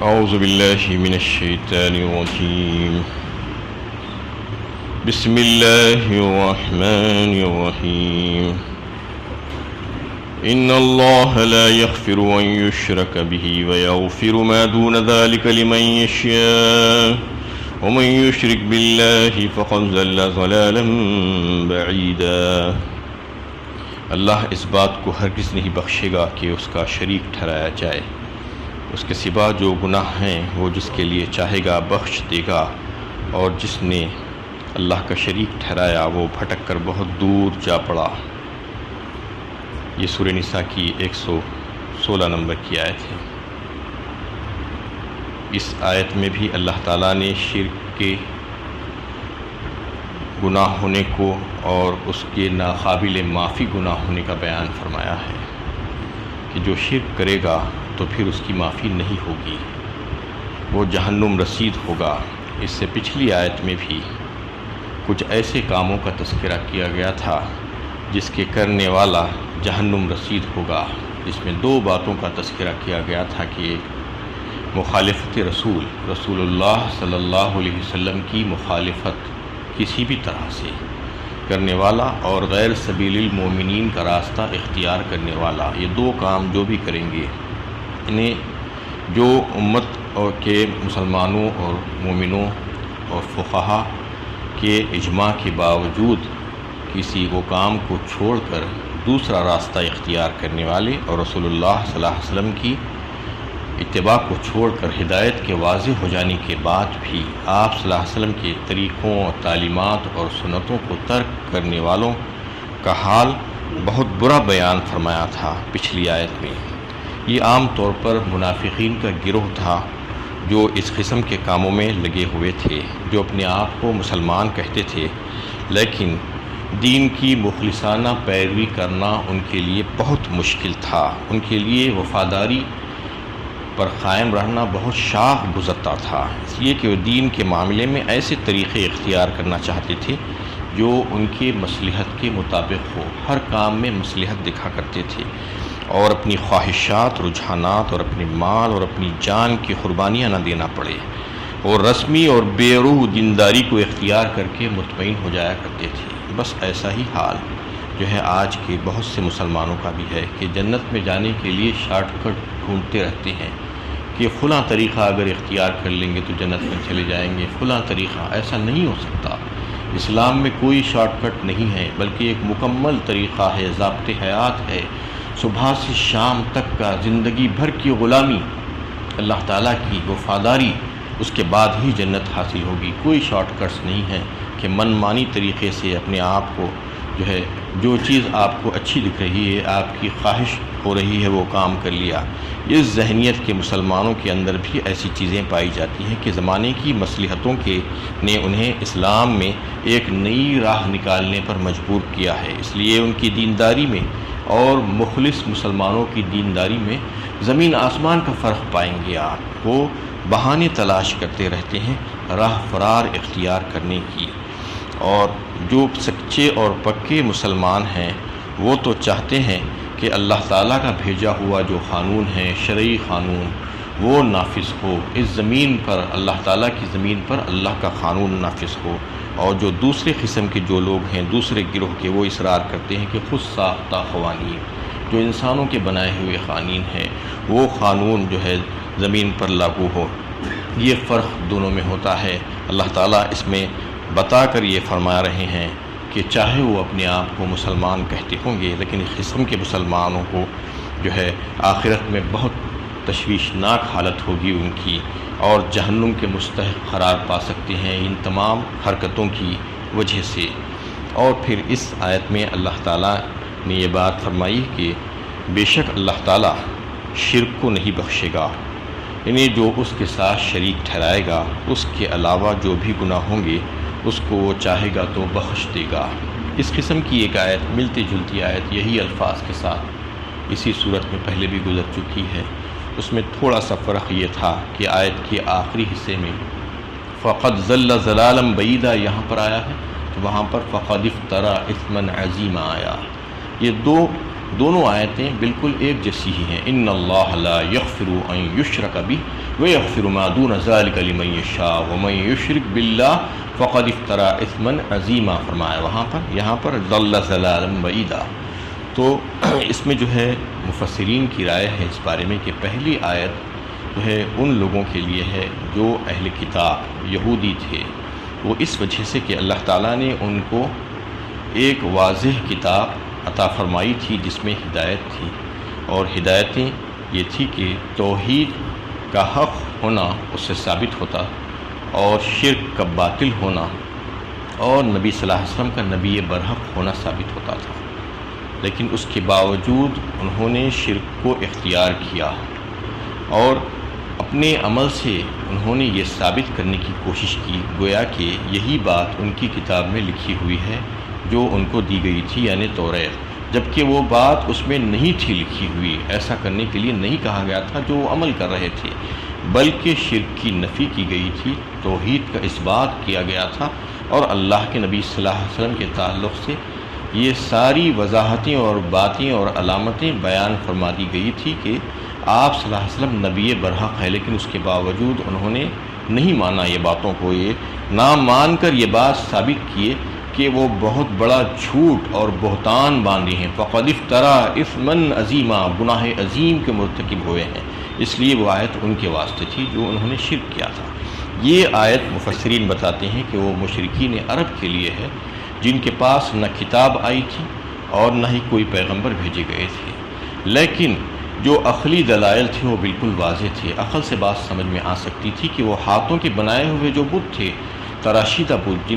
أعوذ بالله من الشيطان الرجيم. بسم الله الرحمن الرحيم. إن الله لا يغفر أن يشرك به ويغفر ما دون ذلك لمن يشاء ومن يشرك بالله فقد ضل ضلالا بعيدا. اللہ اس بات کو ہرگز نہیں بخشے گا کہ اس کا شریک ٹھہرایا جائے. اس کے سوا جو گناہ ہیں وہ جس کے لیے چاہے گا بخش دے گا، اور جس نے اللہ کا شریک ٹھہرایا وہ بھٹک کر بہت دور جا پڑا. یہ سورہ نساء کی 116 نمبر کی آیت ہے. اس آیت میں بھی اللہ تعالیٰ نے شرک کے گناہ ہونے کو اور اس کے ناقابل معافی گناہ ہونے کا بیان فرمایا ہے کہ جو شرک کرے گا تو پھر اس کی معافی نہیں ہوگی، وہ جہنم رسید ہوگا. اس سے پچھلی آیت میں بھی کچھ ایسے کاموں کا تذکرہ کیا گیا تھا جس کے کرنے والا جہنم رسید ہوگا. جس میں دو باتوں کا تذکرہ کیا گیا تھا کہ مخالفت رسول اللہ صلی اللہ علیہ وسلم کی مخالفت کسی بھی طرح سے کرنے والا، اور غیر سبیل المومنین کا راستہ اختیار کرنے والا. یہ دو کام جو بھی کریں گے، انہیں جو امت اور کے مسلمانوں اور مومنوں اور فقہا کے اجماع کے باوجود کسی وہ کام کو چھوڑ کر دوسرا راستہ اختیار کرنے والے، اور رسول اللہ صلی اللہ علیہ وسلم کی اتباع کو چھوڑ کر ہدایت کے واضح ہو جانے کے بعد بھی آپ صلی اللہ علیہ وسلم کے طریقوں اور تعلیمات اور سنتوں کو ترک کرنے والوں کا حال بہت برا بیان فرمایا تھا پچھلی آیت میں. یہ عام طور پر منافقین کا گروہ تھا جو اس قسم کے کاموں میں لگے ہوئے تھے، جو اپنے آپ کو مسلمان کہتے تھے، لیکن دین کی مخلصانہ پیروی کرنا ان کے لیے بہت مشکل تھا. ان کے لیے وفاداری پر قائم رہنا بہت شاق گزرتا تھا، اس لیے کہ وہ دین کے معاملے میں ایسے طریقے اختیار کرنا چاہتے تھے جو ان کے مصلحت کے مطابق ہو. ہر کام میں مصلحت دکھا کرتے تھے اور اپنی خواہشات، رجحانات اور اپنے مال اور اپنی جان کی قربانیاں نہ دینا پڑے، اور رسمی اور بے روح دینداری کو اختیار کر کے مطمئن ہو جایا کرتے تھے. بس ایسا ہی حال جو ہے آج کے بہت سے مسلمانوں کا بھی ہے کہ جنت میں جانے کے لیے شارٹ کٹ ڈھونڈتے رہتے ہیں کہ فلاں طریقہ اگر اختیار کر لیں گے تو جنت میں چلے جائیں گے. فلاں طریقہ ایسا نہیں ہو سکتا. اسلام میں کوئی شارٹ کٹ نہیں ہے، بلکہ ایک مکمل طریقہ ہے، ضابط حیات ہے. صبح سے شام تک کا زندگی بھر کی غلامی، اللہ تعالیٰ کی وفاداری، اس کے بعد ہی جنت حاصل ہوگی. کوئی شارٹ کٹس نہیں ہے کہ من مانی طریقے سے اپنے آپ کو جو چیز آپ کو اچھی دکھ رہی ہے، آپ کی خواہش ہو رہی ہے، وہ کام کر لیا. اس ذہنیت کے مسلمانوں کے اندر بھی ایسی چیزیں پائی جاتی ہیں کہ زمانے کی مصلحتوں نے انہیں اسلام میں ایک نئی راہ نکالنے پر مجبور کیا ہے. اس لیے ان کی دینداری میں اور مخلص مسلمانوں کی دینداری میں زمین آسمان کا فرق پائیں گے آپ. وہ بہانے تلاش کرتے رہتے ہیں راہ فرار اختیار کرنے کی، اور جو سچے اور پکے مسلمان ہیں وہ تو چاہتے ہیں کہ اللہ تعالیٰ کا بھیجا ہوا جو قانون ہے، شرعی قانون، وہ نافذ ہو. اس زمین پر، اللہ تعالیٰ کی زمین پر اللہ کا قانون نافذ ہو. اور جو دوسرے قسم کے جو لوگ ہیں، دوسرے گروہ کے، وہ اصرار کرتے ہیں کہ خود ساختہ قوانین، جو انسانوں کے بنائے ہوئے قوانین ہیں، وہ قانون جو ہے زمین پر لاگو ہو. یہ فرق دونوں میں ہوتا ہے. اللہ تعالیٰ اس میں بتا کر یہ فرما رہے ہیں کہ چاہے وہ اپنے آپ کو مسلمان کہتے ہوں گے، لیکن اس قسم کے مسلمانوں کو جو ہے آخرت میں بہت تشویشناک حالت ہوگی ان کی، اور جہنم کے مستحق قرار پا سکتے ہیں ان تمام حرکتوں کی وجہ سے. اور پھر اس آیت میں اللہ تعالیٰ نے یہ بات فرمائی کہ بے شک اللہ تعالیٰ شرک کو نہیں بخشے گا، یعنی جو اس کے ساتھ شریک ٹھہرائے گا اس کے علاوہ جو بھی گناہ ہوں گے اس کو وہ چاہے گا تو بخش دے گا. اس قسم کی ایک آیت، ملتی جلتی آیت، یہی الفاظ کے ساتھ اسی صورت میں پہلے بھی گزر چکی ہے. اس میں تھوڑا سا فرق یہ تھا کہ آیت کے آخری حصے میں فقد ضل ضلالا بعیدا یہاں پر آیا ہے، تو وہاں پر فقد افترا اثما عظیما آیا. یہ دونوں آیتیں بالکل ایک جیسی ہی ہیں. ان اللہ لا یغفر ان یشرک بہ وَيَغْفِرُ مَا دُونَ ذَلِكَ لِمَن يَشَاءُ وَمَن يُشْرِكْ بِاللَّهِ فَقَدِ افْتَرَىٰ إِثْمًا عَظِيمًا فرمایا وہاں پر، یہاں پر ضَلَّ ضَلَالًا بَعِیدًا۔ تو اس میں جو ہے مفسرین کی رائے ہے اس بارے میں کہ پہلی آیت جو ہے ان لوگوں کے لیے ہے جو اہل کتاب یہودی تھے، وہ اس وجہ سے کہ اللہ تعالیٰ نے ان کو ایک واضح کتاب عطا فرمائی تھی جس میں ہدایت تھی، اور ہدایتیں یہ تھی کہ توحید کا حق ہونا اس سے ثابت ہوتا، اور شرک کا باطل ہونا، اور نبی صلی اللہ علیہ وسلم کا نبی برحق ہونا ثابت ہوتا تھا۔ لیکن اس کے باوجود انہوں نے شرک کو اختیار کیا، اور اپنے عمل سے انہوں نے یہ ثابت کرنے کی کوشش کی گویا کہ یہی بات ان کی کتاب میں لکھی ہوئی ہے جو ان کو دی گئی تھی، یعنی توریت، جبکہ وہ بات اس میں نہیں تھی لکھی ہوئی۔ ایسا کرنے کے لیے نہیں کہا گیا تھا جو وہ عمل کر رہے تھے، بلکہ شرک کی نفی کی گئی تھی، توحید کا اثبات کیا گیا تھا، اور اللہ کے نبی صلی اللہ علیہ وسلم کے تعلق سے یہ ساری وضاحتیں اور باتیں اور علامتیں بیان فرما دی گئی تھی کہ آپ صلی اللہ علیہ وسلم نبی برحق ہے، لیکن اس کے باوجود انہوں نے نہیں مانا یہ باتوں کو، یہ نہ مان کر یہ بات ثابت کیے کہ وہ بہت بڑا جھوٹ اور بہتان باندھے ہیں، فقد افترى اثما عظیما، گناہ عظیم کے مرتکب ہوئے ہیں۔ اس لیے وہ آیت ان کے واسطے تھی جو انہوں نے شرک کیا تھا۔ یہ آیت مفسرین بتاتے ہیں کہ وہ مشرکین عرب کے لیے ہے جن کے پاس نہ کتاب آئی تھی اور نہ ہی کوئی پیغمبر بھیجے گئے تھے، لیکن جو عقلی دلائل تھے وہ بالکل واضح تھے، عقل سے بات سمجھ میں آ سکتی تھی کہ وہ ہاتھوں کے بنائے ہوئے جو بت تھے، تراشیدہ بت،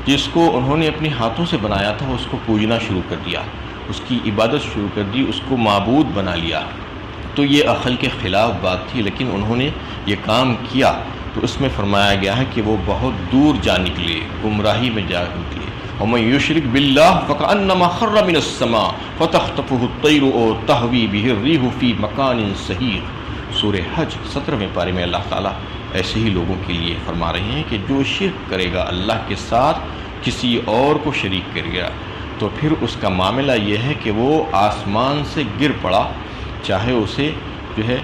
جس کو انہوں نے اپنے ہاتھوں سے بنایا تھا، اس کو پوجنا شروع کر دیا، اس کی عبادت شروع کر دی، اس کو معبود بنا لیا، تو یہ عقل کے خلاف بات تھی، لیکن انہوں نے یہ کام کیا تو اس میں فرمایا گیا ہے کہ وہ بہت دور جا نکلے، گمراہی میں جا نکلے۔ وَمَن يُشْرِكْ بِاللَّهِ فَكَأَنَّمَا خَرَّ مِنَ السَّمَاءِ فَتَخْطَفُهُ الطَّيْرُ أَوْ تَهْوِي بِهِ الرِّيحُ فِي مَكَانٍ سَحِيقٍ۔ سورہ حج 17ویں پارے میں اللہ تعالیٰ ایسے ہی لوگوں کے لیے فرما رہے ہیں کہ جو شرک کرے گا اللہ کے ساتھ، کسی اور کو شریک کرے گا، تو پھر اس کا معاملہ یہ ہے کہ وہ آسمان سے گر پڑا، چاہے اسے جو ہے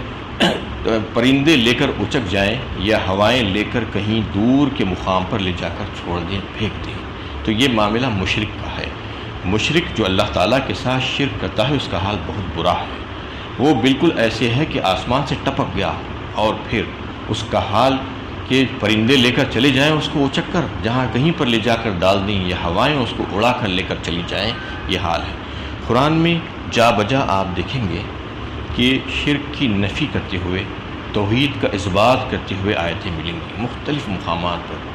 پرندے لے کر اچک جائیں یا ہوائیں لے کر کہیں دور کے مقام پر لے جا کر چھوڑ دیں، پھینک دیں۔ تو یہ معاملہ مشرک کا ہے۔ مشرک جو اللہ تعالیٰ کے ساتھ شرک کرتا ہے اس کا حال بہت برا ہے، وہ بالکل ایسے ہے کہ آسمان سے ٹپک گیا اور پھر اس کا حال کہ پرندے لے کر چلے جائیں اس کو اچک کر جہاں کہیں پر لے جا کر ڈال دیں، یا ہوائیں اس کو اڑا کر لے کر چلی جائیں، یہ حال ہے۔ قرآن میں جا بجا آپ دیکھیں گے کہ شرک کی نفی کرتے ہوئے، توحید کا اثبات کرتے ہوئے آیتیں ملیں گی، مختلف مقامات پر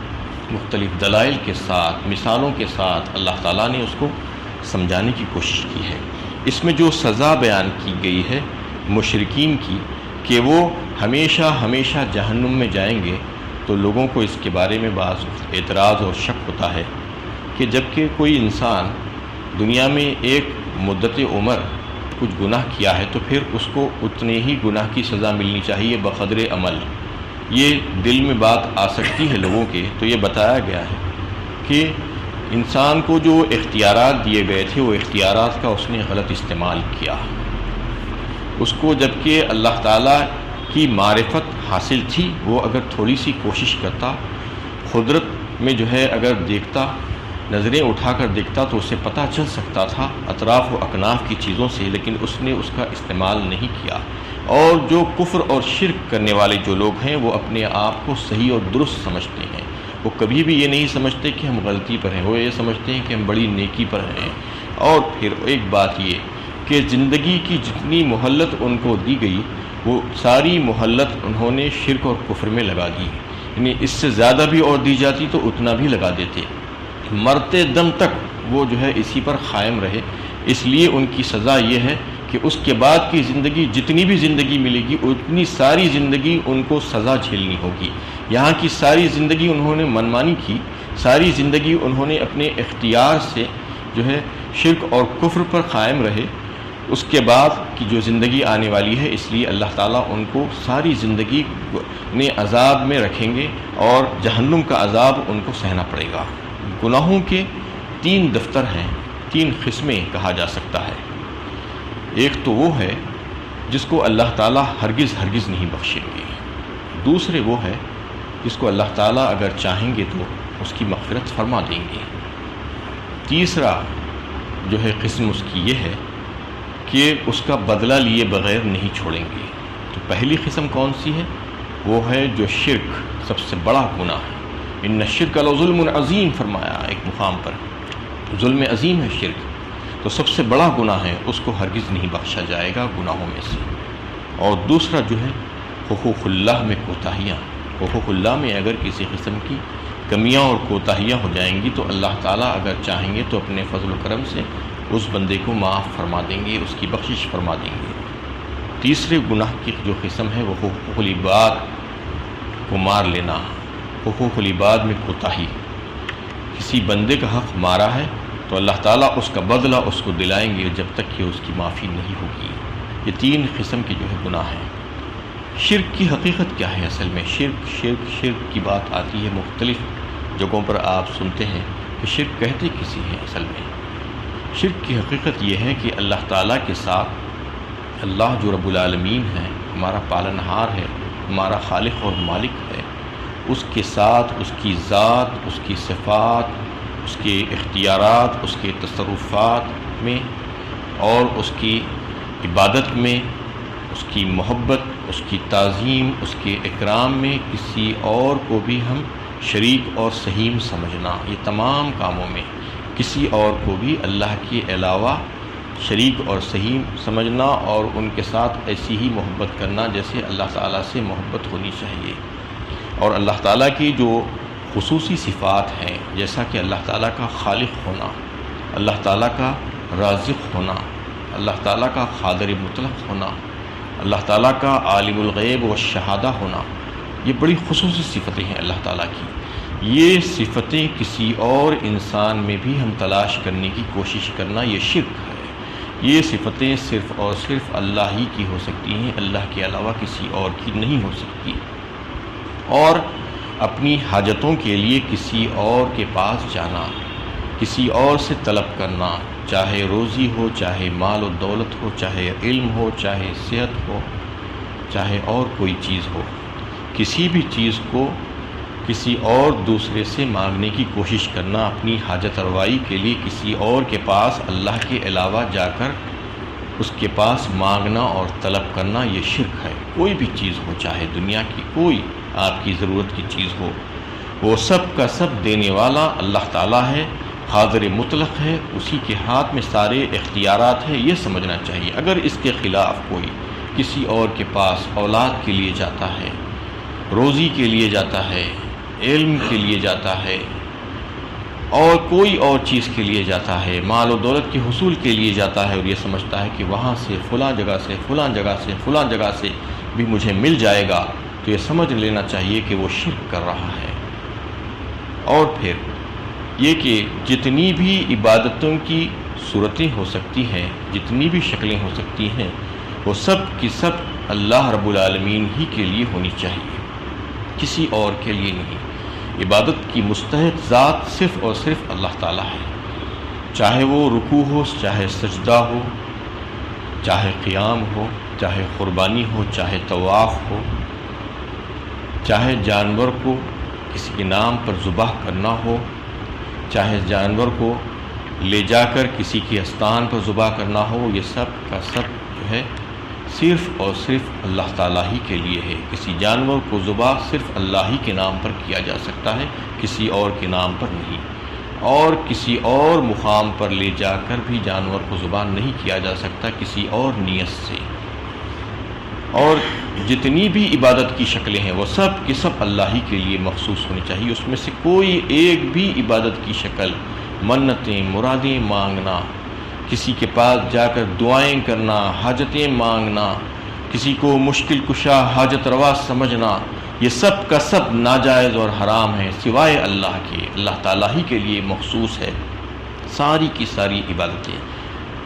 مختلف دلائل کے ساتھ، مثالوں کے ساتھ اللہ تعالیٰ نے اس کو سمجھانے کی کوشش کی ہے۔ اس میں جو سزا بیان کی گئی ہے مشرکین کی کہ وہ ہمیشہ ہمیشہ جہنم میں جائیں گے، تو لوگوں کو اس کے بارے میں بعض اعتراض اور شک ہوتا ہے کہ جبکہ کوئی انسان دنیا میں ایک مدت عمر کچھ گناہ کیا ہے تو پھر اس کو اتنے ہی گناہ کی سزا ملنی چاہیے بقدر عمل۔ یہ دل میں بات آ سکتی ہے لوگوں کے، تو یہ بتایا گیا ہے کہ انسان کو جو اختیارات دیے گئے تھے وہ اختیارات کا اس نے غلط استعمال کیا، اس کو جبکہ اللہ تعالیٰ کی معرفت حاصل تھی، وہ اگر تھوڑی سی کوشش کرتا، قدرت میں جو ہے اگر دیکھتا، نظریں اٹھا کر دیکھتا تو اسے پتہ چل سکتا تھا اطراف و اکناف کی چیزوں سے، لیکن اس نے اس کا استعمال نہیں کیا۔ اور جو کفر اور شرک کرنے والے جو لوگ ہیں وہ اپنے آپ کو صحیح اور درست سمجھتے ہیں، وہ کبھی بھی یہ نہیں سمجھتے کہ ہم غلطی پر ہیں، وہ یہ سمجھتے ہیں کہ ہم بڑی نیکی پر ہیں۔ اور پھر ایک بات یہ کہ زندگی کی جتنی مہلت ان کو دی گئی وہ ساری مہلت انہوں نے شرک اور کفر میں لگا دی، یعنی اس سے زیادہ بھی اور دی جاتی تو اتنا بھی لگا دیتے، مرتے دم تک وہ جو ہے اسی پر قائم رہے۔ اس لیے ان کی سزا یہ ہے کہ اس کے بعد کی زندگی جتنی بھی زندگی ملے گی اتنی ساری زندگی ان کو سزا جھیلنی ہوگی۔ یہاں کی ساری زندگی انہوں نے منمانی کی، ساری زندگی انہوں نے اپنے اختیار سے جو ہے شرک اور کفر پر قائم رہے، اس کے بعد کی جو زندگی آنے والی ہے اس لیے اللہ تعالیٰ ان کو ساری زندگی نے عذاب میں رکھیں گے اور جہنم کا عذاب ان کو سہنا پڑے گا۔ گناہوں کے 3 دفتر ہیں، 3 قسمیں کہا جا سکتا ہے۔ ایک تو وہ ہے جس کو اللہ تعالیٰ ہرگز نہیں بخشیں گے، دوسرے وہ ہے جس کو اللہ تعالیٰ اگر چاہیں گے تو اس کی مغفرت فرما دیں گے۔ تیسرا جو ہے قسم اس کی یہ ہے کہ اس کا بدلہ لیے بغیر نہیں چھوڑیں گے۔ تو پہلی قسم کون سی ہے؟ وہ ہے جو شرک سب سے بڑا گناہ ہے۔ ان الشرک لظلم عظیم فرمایا ایک مقام پر، ظلم عظیم ہے شرک، تو سب سے بڑا گناہ ہے، اس کو ہرگز نہیں بخشا جائے گا گناہوں میں سے۔ اور دوسرا جو ہے حقوق اللہ میں کوتاہیاں، حقوق اللہ میں اگر کسی قسم کی کمیاں اور کوتاہیاں ہو جائیں گی تو اللہ تعالیٰ اگر چاہیں گے تو اپنے فضل و کرم سے اس بندے کو معاف فرما دیں گے، اس کی بخشش فرما دیں گے۔ تیسرے گناہ کی جو قسم ہے وہ حقوق العباد کو مار لینا، حقوق العباد میں کوتاہی۔ کسی بندے کا حق مارا ہے تو اللہ تعالیٰ اس کا بدلہ اس کو دلائیں گے جب تک کہ اس کی معافی نہیں ہوگی۔ یہ تین قسم کے جو ہے گناہ ہیں۔ شرک کی حقیقت کیا ہے؟ اصل میں شرک کی بات آتی ہے، مختلف جگہوں پر آپ سنتے ہیں کہ شرک کہتے کسی ہیں۔ اصل میں شرک کی حقیقت یہ ہے کہ اللہ تعالیٰ کے ساتھ اللہ جو رب العالمین ہے، ہمارا پالنہار ہے، ہمارا خالق اور مالک ہے، اس کے ساتھ اس کی ذات، اس کی صفات، اس کے اختیارات، اس کے تصرفات میں اور اس کی عبادت میں، اس کی محبت، اس کی تعظیم، اس کے اکرام میں کسی اور کو بھی ہم شریک اور سہیم سمجھنا، یہ تمام کاموں میں کسی اور کو بھی اللہ کے علاوہ شریک اور سہیم سمجھنا اور ان کے ساتھ ایسی ہی محبت کرنا جیسے اللہ تعالیٰ سے محبت ہونی چاہیے۔ اور اللہ تعالیٰ کی جو خصوصی صفات ہیں، جیسا کہ اللہ تعالیٰ کا خالق ہونا، اللہ تعالیٰ کا رازق ہونا، اللہ تعالیٰ کا قادر مطلق ہونا، اللہ تعالیٰ کا عالم الغیب و شہادہ ہونا، یہ بڑی خصوصی صفتیں ہیں اللہ تعالیٰ کی۔ یہ صفتیں کسی اور انسان میں بھی ہم تلاش کرنے کی کوشش کرنا، یہ شرک ہے۔ یہ صفتیں صرف اور صرف اللہ ہی کی ہو سکتی ہیں، اللہ کے علاوہ کسی اور کی نہیں ہو سکتی۔ اور اپنی حاجتوں کے لیے کسی اور کے پاس جانا، کسی اور سے طلب کرنا، چاہے روزی ہو، چاہے مال و دولت ہو، چاہے علم ہو، چاہے صحت ہو، چاہے اور کوئی چیز ہو، کسی بھی چیز کو کسی اور دوسرے سے مانگنے کی کوشش کرنا، اپنی حاجت روائی کے لیے کسی اور کے پاس اللہ کے علاوہ جا کر اس کے پاس مانگنا اور طلب کرنا، یہ شرک ہے۔ کوئی بھی چیز ہو، چاہے دنیا کی کوئی آپ کی ضرورت کی چیز ہو، وہ سب کا سب دینے والا اللہ تعالیٰ ہے، قادر مطلق ہے، اسی کے ہاتھ میں سارے اختیارات ہیں، یہ سمجھنا چاہیے۔ اگر اس کے خلاف کوئی کسی اور کے پاس اولاد کے لیے جاتا ہے، روزی کے لیے جاتا ہے، علم کے لیے جاتا ہے، اور کوئی اور چیز کے لیے جاتا ہے، مال و دولت کے حصول کے لیے جاتا ہے، اور یہ سمجھتا ہے کہ وہاں سے فلاں جگہ سے فلاں جگہ سے فلاں جگہ سے بھی مجھے مل جائے گا، تو یہ سمجھ لینا چاہیے کہ وہ شرک کر رہا ہے۔ اور پھر یہ کہ جتنی بھی عبادتوں کی صورتیں ہو سکتی ہیں، جتنی بھی شکلیں ہو سکتی ہیں، وہ سب کی سب اللہ رب العالمین ہی کے لیے ہونی چاہیے، کسی اور کے لیے نہیں۔ عبادت کی مستحق ذات صرف اور صرف اللہ تعالیٰ ہے، چاہے وہ رکوع ہو، چاہے سجدہ ہو، چاہے قیام ہو، چاہے قربانی ہو، چاہے طواف ہو، چاہے جانور کو کسی کے نام پر ذبح کرنا ہو، چاہے جانور کو لے جا کر کسی کے استان پر ذبح کرنا ہو، یہ سب کا سب جو ہے صرف اور صرف اللہ تعالیٰ ہی کے لیے ہے۔ کسی جانور کو ذبح صرف اللہ ہی کے نام پر کیا جا سکتا ہے، کسی اور کے نام پر نہیں، اور کسی اور مقام پر لے جا کر بھی جانور کو ذبح نہیں کیا جا سکتا کسی اور نیت سے۔ اور جتنی بھی عبادت کی شکلیں ہیں وہ سب کی سب اللہ ہی کے لیے مخصوص ہونی چاہیے۔ اس میں سے کوئی ایک بھی عبادت کی شکل، منتیں، مرادیں مانگنا، کسی کے پاس جا کر دعائیں کرنا، حاجتیں مانگنا، کسی کو مشکل کشا حاجت روا سمجھنا، یہ سب کا سب ناجائز اور حرام ہے، سوائے اللہ کے۔ اللہ تعالیٰ ہی کے لیے مخصوص ہے ساری کی ساری عبادتیں۔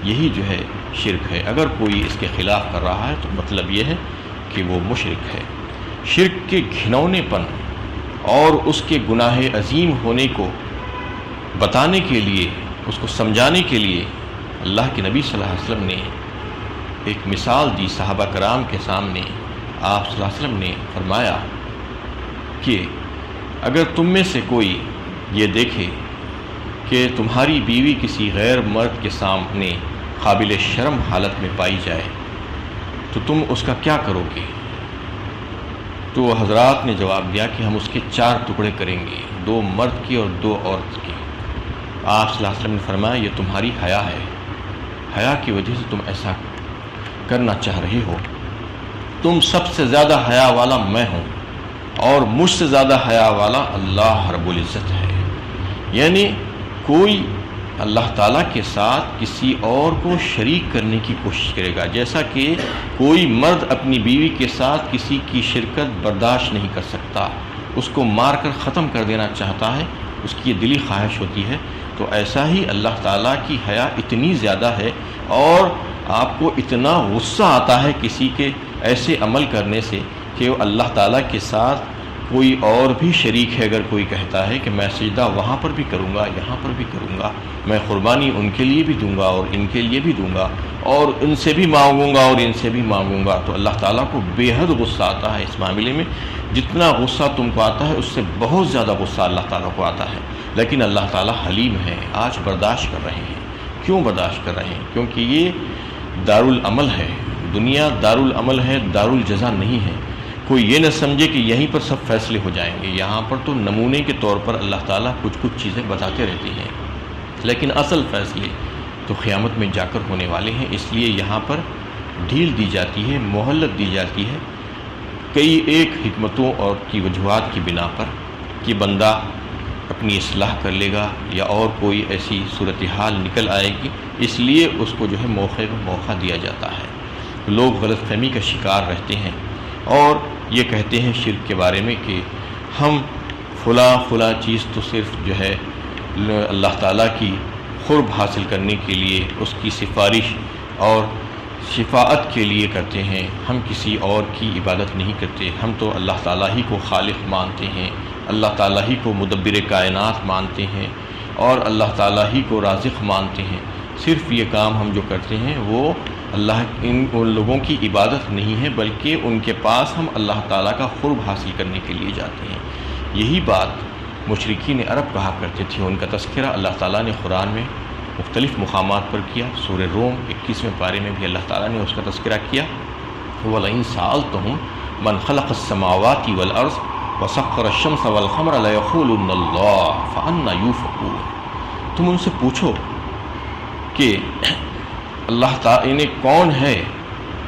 یہی جو ہے شرک ہے۔ اگر کوئی اس کے خلاف کر رہا ہے تو مطلب یہ ہے کہ وہ مشرک ہے۔ شرک کے گھنونے پن اور اس کے گناہ عظیم ہونے کو بتانے کے لیے، اس کو سمجھانے کے لیے اللہ کے نبی صلی اللہ علیہ وسلم نے ایک مثال دی صحابہ کرام کے سامنے۔ آپ صلی اللہ علیہ وسلم نے فرمایا کہ اگر تم میں سے کوئی یہ دیکھے کہ تمہاری بیوی کسی غیر مرد کے سامنے قابل شرم حالت میں پائی جائے تو تم اس کا کیا کرو گے؟ تو حضرات نے جواب دیا کہ ہم اس کے 4 ٹکڑے کریں گے، 2 مرد کے اور 2 عورت کے۔ آپ صلی اللہ علیہ وسلم نے فرمایا یہ تمہاری حیا ہے، حیا کی وجہ سے تم ایسا کرنا چاہ رہے ہو۔ تم سب سے زیادہ حیا والا میں ہوں اور مجھ سے زیادہ حیا والا اللہ رب العزت ہے۔ یعنی کوئی اللہ تعالیٰ کے ساتھ کسی اور کو شریک کرنے کی کوشش کرے گا، جیسا کہ کوئی مرد اپنی بیوی کے ساتھ کسی کی شرکت برداشت نہیں کر سکتا، اس کو مار کر ختم کر دینا چاہتا ہے، اس کی یہ دلی خواہش ہوتی ہے، تو ایسا ہی اللہ تعالیٰ کی حیا اتنی زیادہ ہے اور آپ کو اتنا غصہ آتا ہے کسی کے ایسے عمل کرنے سے کہ وہ اللہ تعالیٰ کے ساتھ کوئی اور بھی شریک ہے، اگر کوئی کہتا ہے کہ میں سجدہ وہاں پر بھی کروں گا، یہاں پر بھی کروں گا، میں قربانی ان کے لیے بھی دوں گا اور ان کے لیے بھی دوں گا اور ان سے بھی مانگوں گا اور ان سے بھی مانگوں گا، تو اللہ تعالیٰ کو بے حد غصہ آتا ہے اس معاملے میں۔ جتنا غصہ تم کو آتا ہے اس سے بہت زیادہ غصہ اللہ تعالیٰ کو آتا ہے، لیکن اللہ تعالیٰ حلیم ہے، آج برداشت کر رہے ہیں۔ کیوں برداشت کر رہے ہیں؟ کیونکہ یہ دارالعمل ہے، دنیا دارالعمل ہے، دارالجزا نہیں ہے۔ کوئی یہ نہ سمجھے کہ یہیں پر سب فیصلے ہو جائیں گے، یہاں پر تو نمونے کے طور پر اللہ تعالیٰ کچھ چیزیں بتاتے رہتے ہیں، لیکن اصل فیصلے تو قیامت میں جا کر ہونے والے ہیں۔ اس لیے یہاں پر ڈھیل دی جاتی ہے، مہلت دی جاتی ہے کئی ایک حکمتوں اور کی وجوہات کی بنا پر کہ بندہ اپنی اصلاح کر لے گا یا اور کوئی ایسی صورتحال نکل آئے گی، اس لیے اس کو جو ہے موقع دیا جاتا ہے۔ لوگ غلط فہمی کا شکار رہتے ہیں اور یہ کہتے ہیں شرک کے بارے میں کہ ہم فلاں چیز تو صرف جو ہے اللہ تعالیٰ کی قرب حاصل کرنے کے لیے، اس کی سفارش اور شفاعت کے لیے کرتے ہیں، ہم کسی اور کی عبادت نہیں کرتے، ہم تو اللہ تعالیٰ ہی کو خالق مانتے ہیں، اللہ تعالیٰ ہی کو مدبر کائنات مانتے ہیں اور اللہ تعالیٰ ہی کو رازق مانتے ہیں۔ صرف یہ کام ہم جو کرتے ہیں وہ ان لوگوں کی عبادت نہیں ہے، بلکہ ان کے پاس ہم اللہ تعالیٰ کا قرب حاصل کرنے کے لیے جاتے ہیں۔ یہی بات مشرکین عرب کہا کرتے تھے، ان کا تذکرہ اللہ تعالیٰ نے قرآن میں مختلف مقامات پر کیا۔ سورہ روم 21ویں پارے میں بھی اللہ تعالیٰ نے اس کا تذکرہ کیا، وَلَئِن سَأَلْتَهُم مَّنْ خَلَقَ السَّمَاوَاتِ وَالْأَرْضَ وَسَخَّرَ الشَّمْسَ وَالْقَمَرَ لَيَقُولُنَّ اللَّهُ فَأَنَّىٰ يُؤْفَكُونَ۔ تم ان سے پوچھو کہ اللہ تعالیٰ نے کون ہے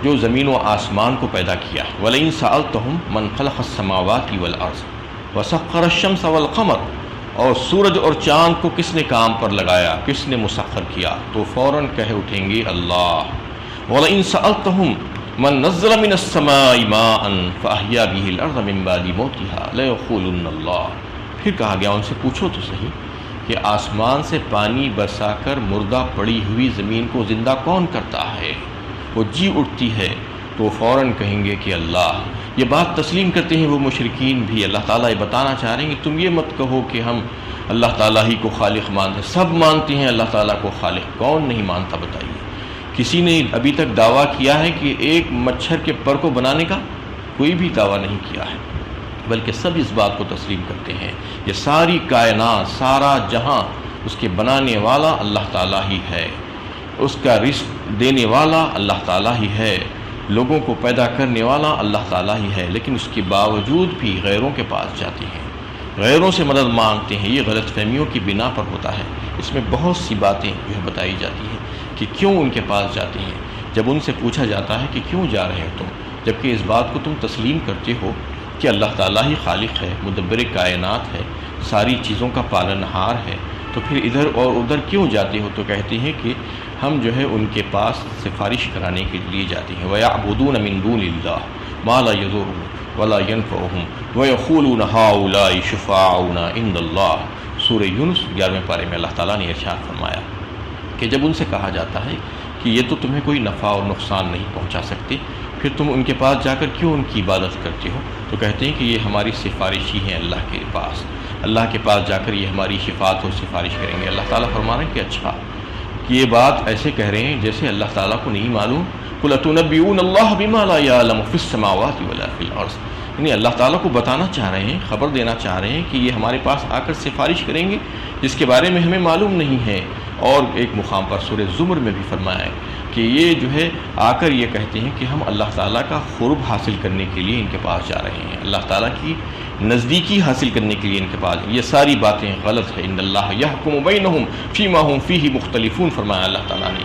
جو زمین و آسمان کو پیدا کیا۔ وَلَئِن سَأَلْتَهُم مَّنْ خَلَقَ السَّمَاوَاتِ وَالْأَرْضَ وَسَخَّرَ الشَّمْسَ وَالْقَمَرَ، اور سورج اور چاند کو کس نے کام پر لگایا، کس نے مسخر کیا، تو فوراً کہہ اٹھیں گے اللہ۔ وَلَئِن سَأَلْتَهُم مَّن نَّزَّلَ مِنَ السَّمَاءِ مَاءً فَأَحْيَا بِهِ الْأَرْضَ مِن بَعْدِ مَوْتِهَا لَيَقُولُنَّ اللَّهُ۔ پھر کہا گیا ان سے پوچھو تو صحیح کہ آسمان سے پانی برسا کر مردہ پڑی ہوئی زمین کو زندہ کون کرتا ہے، وہ جی اٹھتی ہے، تو فوراً کہیں گے کہ اللہ۔ یہ بات تسلیم کرتے ہیں وہ مشرکین بھی۔ اللہ تعالیٰ یہ بتانا چاہ رہے ہیں کہ تم یہ مت کہو کہ ہم اللہ تعالیٰ ہی کو خالق مانتے ہیں، سب مانتے ہیں اللہ تعالیٰ کو خالق، کون نہیں مانتا بتائیے؟ کسی نے ابھی تک دعویٰ کیا ہے کہ ایک مچھر کے پر کو بنانے کا؟ کوئی بھی دعویٰ نہیں کیا ہے، بلکہ سب اس بات کو تسلیم کرتے ہیں یہ ساری کائنات، سارا جہاں، اس کے بنانے والا اللہ تعالیٰ ہی ہے، اس کا رزق دینے والا اللہ تعالیٰ ہی ہے، لوگوں کو پیدا کرنے والا اللہ تعالیٰ ہی ہے، لیکن اس کے باوجود بھی غیروں کے پاس جاتے ہیں، غیروں سے مدد مانگتے ہیں۔ یہ غلط فہمیوں کی بنا پر ہوتا ہے۔ اس میں بہت سی باتیں جو ہے بتائی جاتی ہیں کہ کیوں ان کے پاس جاتے ہیں۔ جب ان سے پوچھا جاتا ہے کہ کیوں جا رہے ہو تم، جبکہ اس بات کو تم تسلیم کرتے ہو کہ اللہ تعالیٰ ہی خالق ہے، مدبر کائنات ہے، ساری چیزوں کا پالنہار ہے، تو پھر ادھر اور ادھر کیوں جاتے ہو؟ تو کہتے ہیں کہ ہم جو ہے ان کے پاس سفارش کرانے کے لیے جاتے ہیں۔ وَيَعْبُدُونَ مِن دُونِ اللَّهِ مَا لَا يَضُرُّهُمْ وَلَا يَنفَعُهُمْ وَيَقُولُونَ هَٰؤُلَاءِ شُفَعَاؤُنَا عِندَ اللَّهِ۔ سورہ یونس 11ویں پارے میں اللہ تعالیٰ نے ارشاد فرمایا کہ جب ان سے کہا جاتا ہے کہ یہ تو تمہیں کوئی نفع اور نقصان نہیں پہنچا سکتے، پھر تم ان کے پاس جا کر کیوں ان کی عبادت کرتے ہو؟ تو کہتے ہیں کہ یہ ہماری سفارشی ہیں اللہ کے پاس، اللہ کے پاس جا کر یہ ہماری شفاعت اور سفارش کریں گے۔ اللہ تعالیٰ فرما رہے ہیں کہ اچھا کہ یہ بات ایسے کہہ رہے ہیں جیسے اللہ تعالیٰ کو نہیں معلوم قُلْ أَتُنَبِّئُونَ اللَّهَ بِمَا لَا يَعْلَمُ فِي السَّمَاوَاتِ وَلَا فِي الْأَرْضِ، یعنی اللہ تعالیٰ کو بتانا چاہ رہے ہیں، خبر دینا چاہ رہے ہیں کہ یہ ہمارے پاس آ کر سفارش کریں گے جس کے بارے میں ہمیں معلوم نہیں ہے۔ اور ایک مقام پر سورہ زمر میں بھی فرمایا ہے کہ یہ جو ہے آ کر یہ کہتے ہیں کہ ہم اللہ تعالیٰ کا قرب حاصل کرنے کے لیے ان کے پاس جا رہے ہیں، اللہ تعالیٰ کی نزدیکی حاصل کرنے کے لیے ان کے پاس۔ یہ ساری باتیں غلط ہے۔ ان اللہ یحکم بینہم فیما ہم فیہ مختلفون، فرمایا اللہ تعالیٰ نے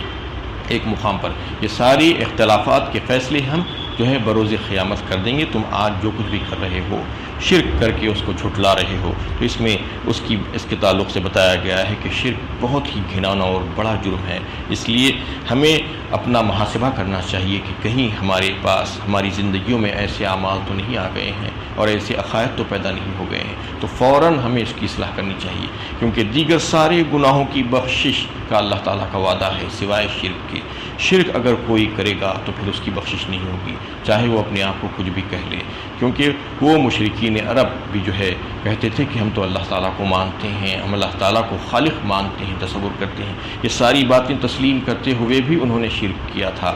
ایک مقام پر، یہ ساری اختلافات کے فیصلے ہم جو ہے بروز قیامت کر دیں گے۔ تم آج جو کچھ بھی کر رہے ہو، شرک کر کے اس کو جھٹلا رہے ہو، تو اس میں اس کے تعلق سے بتایا گیا ہے کہ شرک بہت ہی گھناؤنا اور بڑا جرم ہے۔ اس لیے ہمیں اپنا محاسبہ کرنا چاہیے کہ کہیں ہمارے پاس ہماری زندگیوں میں ایسے اعمال تو نہیں آ گئے ہیں اور ایسے عقائد تو پیدا نہیں ہو گئے ہیں، تو فوراً ہمیں اس کی اصلاح کرنی چاہیے، کیونکہ دیگر سارے گناہوں کی بخشش کا اللہ تعالیٰ کا وعدہ ہے سوائے شرک کے۔ شرک اگر کوئی کرے گا تو پھر اس کی بخشش نہیں ہوگی، چاہے وہ اپنے آپ کو کچھ بھی کہہ لے، کیونکہ وہ مشرکین عرب بھی جو ہے کہتے تھے کہ ہم تو اللہ تعالیٰ کو مانتے ہیں، ہم اللہ تعالیٰ کو خالق مانتے ہیں، تصور کرتے ہیں۔ یہ ساری باتیں تسلیم کرتے ہوئے بھی انہوں نے شرک کیا تھا،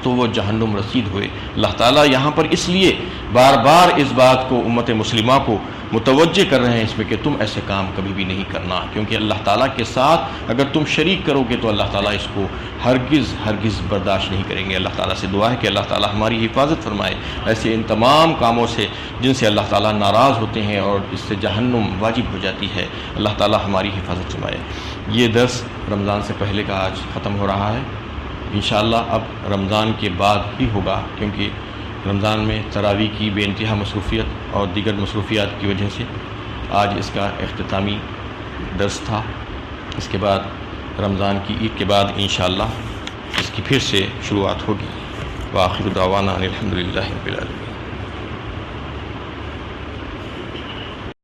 تو وہ جہنم رسید ہوئے۔ اللہ تعالیٰ یہاں پر اس لیے بار بار اس بات کو امت مسلمہ کو متوجہ کر رہے ہیں اس میں کہ تم ایسے کام کبھی بھی نہیں کرنا، کیونکہ اللہ تعالیٰ کے ساتھ اگر تم شریک کرو گے تو اللہ تعالیٰ اس کو ہرگز برداشت نہیں کریں گے۔ اللہ تعالیٰ سے دعا ہے کہ اللہ تعالیٰ ہماری حفاظت فرمائے ایسے ان تمام کاموں سے جن سے اللہ تعالیٰ ناراض ہوتے ہیں اور اس سے جہنم واجب ہو جاتی ہے۔ اللہ تعالیٰ ہماری حفاظت فرمائے۔ یہ درس رمضان سے پہلے کا آج ختم ہو رہا ہے، انشاءاللہ اب رمضان کے بعد بھی ہوگا، کیونکہ رمضان میں تراویح کی بے انتہا مصروفیت اور دیگر مصروفیات کی وجہ سے آج اس کا اختتامی درس تھا۔ اس کے بعد رمضان کی عید کے بعد انشاءاللہ اس کی پھر سے شروعات ہوگی۔ وآخر دعوانا الحمدللہ رب العالمین۔